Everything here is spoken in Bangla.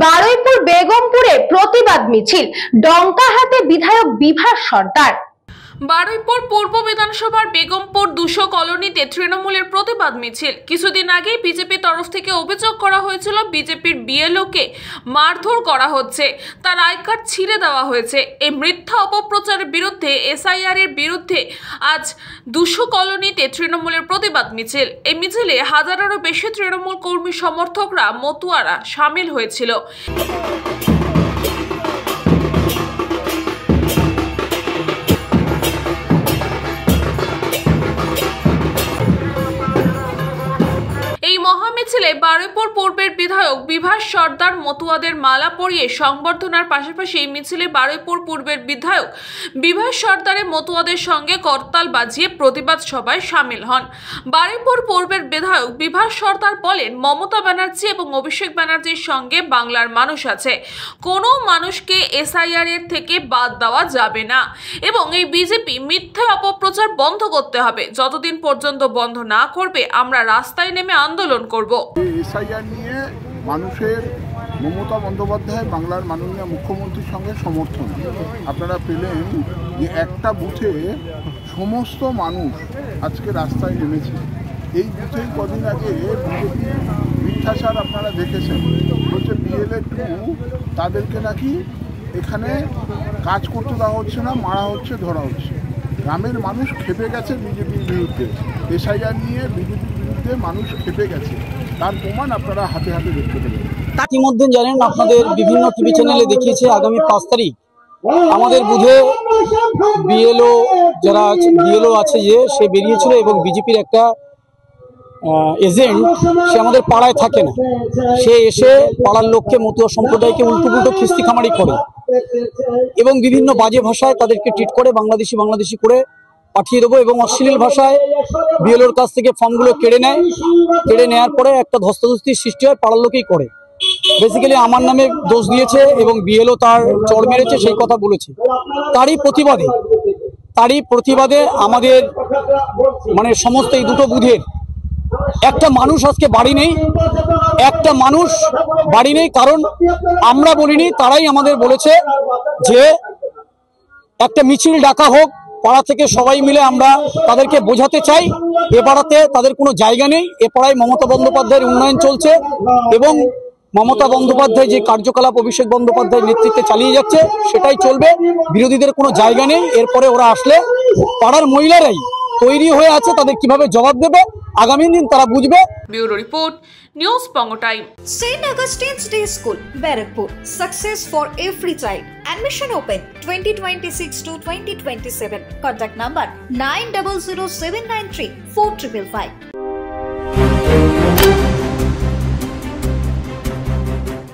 বারুইপুর বেগমপুরে প্রতিবাদ মিছিল, ডঙ্কা হাতে বিধায়ক বিভাস সরকার। বারুইপুর পূর্ব বিধানসভার বেগমপুর 200 কলোনিতে তৃণমূলের প্রতিবাদ মিছিল। কিছুদিন আগেই বিজেপির তরফ থেকে অভিযোগ করা হয়েছিল বিজেপির বিএলওকে মারধর করা হচ্ছে, তার আই কার্ড ছিঁড়ে দেওয়া হয়েছে। এই মিথ্যা অপপ্রচারের বিরুদ্ধে এসআইআর এর বিরুদ্ধে আজ 200 কলোনিতে তৃণমূলের প্রতিবাদ মিছিল। এই মিছিলে হাজারেরও বেশি তৃণমূল কর্মী সমর্থকরা মতুয়ারা সামিল হয়েছিল। মিছিলে বারুইপুর পূর্বের বিধায়ক বিভাস সরকার মতুয়াদের মালা পরিয়ে সংবর্ধনার পাশাপাশি এই মিছিলে বারুইপুর পূর্বের বিধায়ক বিভাস সরকারের মতুয়াদের সঙ্গে করতাল বাজিয়ে প্রতিবাদ সভায় সামিল হন। বারুইপুর পূর্বের বিধায়ক বিভাস সরকার বলেন, মমতা ব্যানার্জি এবং অভিষেক ব্যানার্জির সঙ্গে বাংলার মানুষ আছে, কোনো মানুষকে এসআইআর এর থেকে বাদ দেওয়া যাবে না এবং এই বিজেপি মিথ্যা অপপ্রচার বন্ধ করতে হবে। যতদিন পর্যন্ত বন্ধ না করবে আমরা রাস্তায় নেমে আন্দোলন করব। এসআইআর নিয়ে মানুষের মমতা বন্দ্যোপাধ্যায় বাংলার মাননীয় মুখ্যমন্ত্রীর সঙ্গে সমর্থন আপনারা পেলেন যে একটা বুথে সমস্ত মানুষ আজকে রাস্তায় নেমেছে। এই বুথেই কদিন আগে বিজেপি মিথ্যাচার আপনারা দেখেছেন, হচ্ছে BLA-2 তাদেরকে নাকি এখানে কাজ করতে দেওয়া হচ্ছে না, মারা হচ্ছে, ধরা হচ্ছে। গ্রামের মানুষ খেপে গেছে বিজেপির বিরুদ্ধে, এসআইআর নিয়ে বিজেপির বিরুদ্ধে মানুষ খেপে গেছে, তার প্রমাণ আপনারা হাতে হাতে দেখতে পেলেন। ইতিমধ্যে জানেন, আপনাদের বিভিন্ন টিভি চ্যানেলে দেখিয়েছে আগামী 5 তারিখ আমাদের বুথে বিএলও আছে যে সে বেরিয়েছিল এবং বিজেপির একটা এজেন্ট সে আমাদের পাড়ায় থাকে না, সে এসে পাড়ার লোককে মতুয়া সম্প্রদায়কে উল্টো খিস্তি খামারি করে এবং বিভিন্ন বাজে ভাষায় তাদেরকে ট্রিট করে, বাংলাদেশি করে পাঠিয়ে দেবো এবং অশ্লীল ভাষায় বিএলওর কাছ থেকে ফর্মগুলো কেড়ে নেওয়ার পরে একটা ধস্তাধস্তির সৃষ্টি হয়, পাড়ার লোকেই করে। বেসিক্যালি আমার নামে দোষ দিয়েছে এবং বিএলও তার চড় মেরেছে সেই কথা বলেছে। তারই প্রতিবাদে আমাদের মানে সমস্ত এই দুটো বুথের একটা মানুষ আজকে বাড়ি নেই, কারণ আমরা বলিনি, তারাই আমাদের বলেছে যে একটা মিছিল ডাকা হোক, পাড়া থেকে সবাই মিলে আমরা তাদেরকে বোঝাতে চাই এ পাড়াতে তাদের কোনো জায়গা নেই, এ পাড়ায় মমতা বন্দ্যোপাধ্যায়ের উন্নয়ন চলছে এবং মমতা বন্দ্যোপাধ্যায় যে কার্যকলাপ অভিষেক বন্দ্যোপাধ্যায়ের নেতৃত্বে চালিয়ে যাচ্ছে সেটাই চলবে, বিরোধীদের কোনো জায়গা নেই। এরপরে ওরা আসলে পাড়ার মহিলারাই তৈরি হয়ে আছে, তাদের কিভাবে জবাব দেবে আগামী দিন তারা বুঝবে। ব্যুরো রিপোর্ট, নিউজ পঙ্গ time. St. Augustine's Day School, Barrackpur. Success for every child. Admission open 2026 to 2027. Contact number 900793 4555.